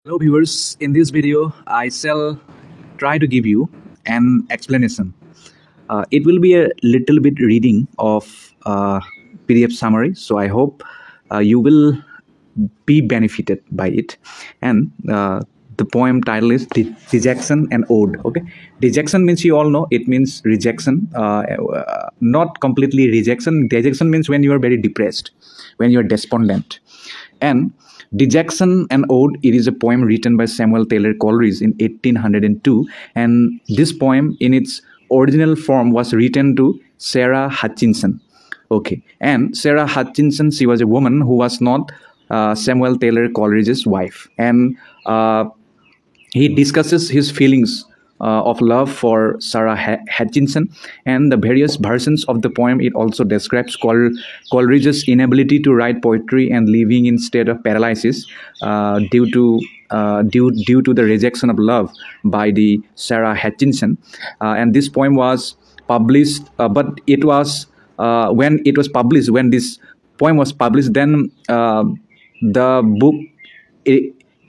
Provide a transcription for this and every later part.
Hello viewers, in this video I shall try to give you an explanation. It will be a little bit reading of PDF summary, so I hope you will be benefited by it. And the poem title is Dejection and Ode. Okay, dejection means, you all know, it means rejection, not completely rejection. Dejection means when you are very depressed, when you are despondent. And Dejection and Ode, it is a poem written by Samuel Taylor Coleridge in 1802, and this poem in its original form was written to Sarah Hutchinson. Okay, and Sarah Hutchinson, she was a woman who was not Samuel Taylor Coleridge's wife, and he discusses his feelings of love for Sarah Hutchinson, and the various versions of the poem. It also describes Coleridge's inability to write poetry and living in state of paralysis due to the rejection of love by the Sarah Hutchinson. And this poem was published, but it was when this poem was published, then the book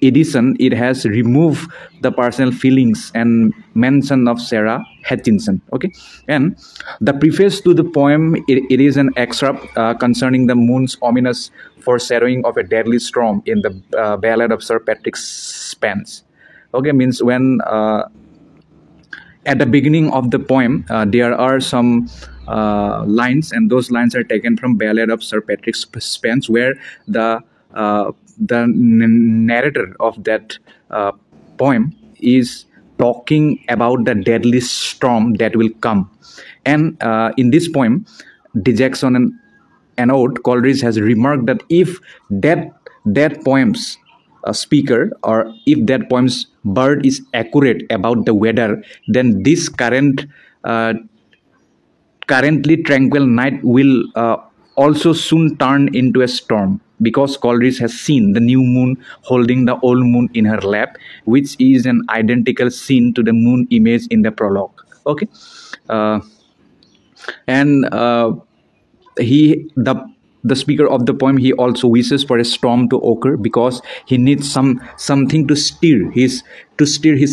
edition, it has removed the personal feelings and mention of Sarah Hutchinson. Okay, and the preface to the poem, it is an excerpt concerning the moon's ominous foreshadowing of a deadly storm in the ballad of Sir Patrick Spens. Okay, means when at the beginning of the poem there are some lines, and those lines are taken from ballad of Sir Patrick Spens, where the narrator of that poem is talking about the deadly storm that will come. And in this poem, Dejection and Ode, Coleridge has remarked that if that poem's speaker, or if that poem's bird is accurate about the weather, then this currently tranquil night will also soon turn into a storm, because Coleridge has seen the new moon holding the old moon in her lap, which is an identical scene to the moon image in the prologue. Okay, and the speaker of the poem, he also wishes for a storm to occur, because he needs something to steer his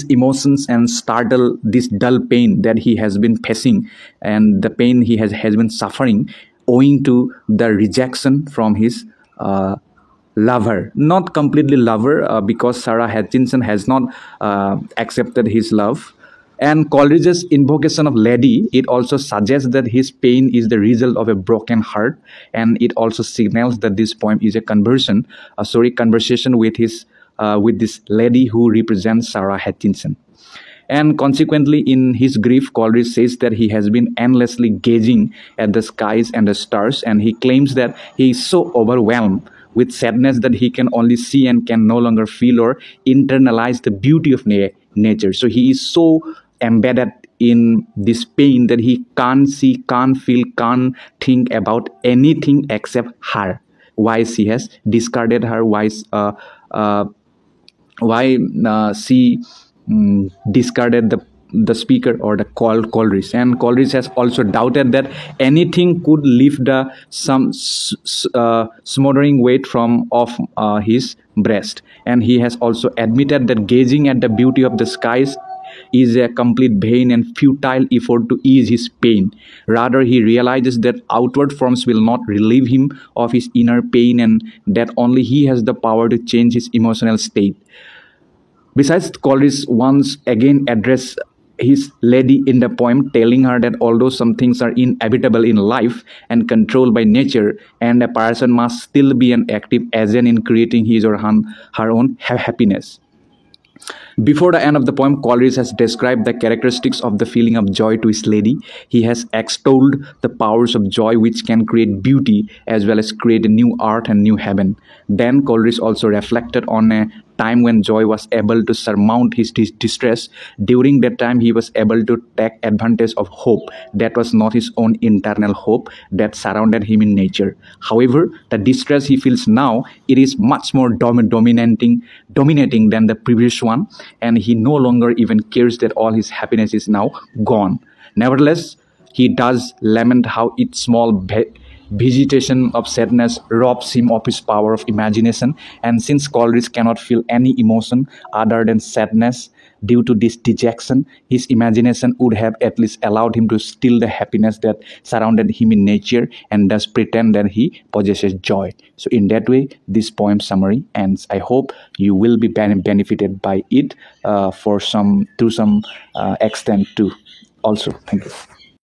emotions and startle this dull pain that he has been facing, and the pain he has been suffering owing to the rejection from his lover. Not completely lover, because Sarah Hutchinson has not accepted his love. And Coleridge's invocation of lady, it also suggests that his pain is the result of a broken heart, and it also signals that this poem is a conversation with this lady who represents Sarah Hutchinson. And consequently, in his grief, Coleridge says that he has been endlessly gazing at the skies and the stars, and he claims that he is so overwhelmed with sadness that he can only see and can no longer feel or internalize the beauty of nature. So he is so embedded in this pain that he can't see, can't feel, can't think about anything except her. Why she has discarded her? Why she discarded the speaker or the Coleridge. And Coleridge has also doubted that anything could lift the smothering weight from off his breast. And he has also admitted that gazing at the beauty of the skies is a complete vain and futile effort to ease his pain. Rather, he realizes that outward forms will not relieve him of his inner pain, and that only he has the power to change his emotional state. Besides, Coleridge once again addressed his lady in the poem, telling her that although some things are inevitable in life and controlled by nature, and a person must still be an active agent in creating his or her own happiness. Before the end of the poem, Coleridge has described the characteristics of the feeling of joy to his lady. He has extolled the powers of joy which can create beauty as well as create a new art and new heaven. Then Coleridge also reflected on a time when joy was able to surmount his distress. During that time, he was able to take advantage of hope that was not his own internal hope that surrounded him in nature. However, the distress he feels now, it is much more dominating than the previous one, and he no longer even cares that all his happiness is now gone. Nevertheless, he does lament how each small vegetation of sadness robs him of his power of imagination. And since Coleridge cannot feel any emotion other than sadness due to this dejection, his imagination would have at least allowed him to steal the happiness that surrounded him in nature and thus pretend that he possesses joy. So in that way, this poem summary ends. I hope you will be benefited by it to some extent too. Also, thank you.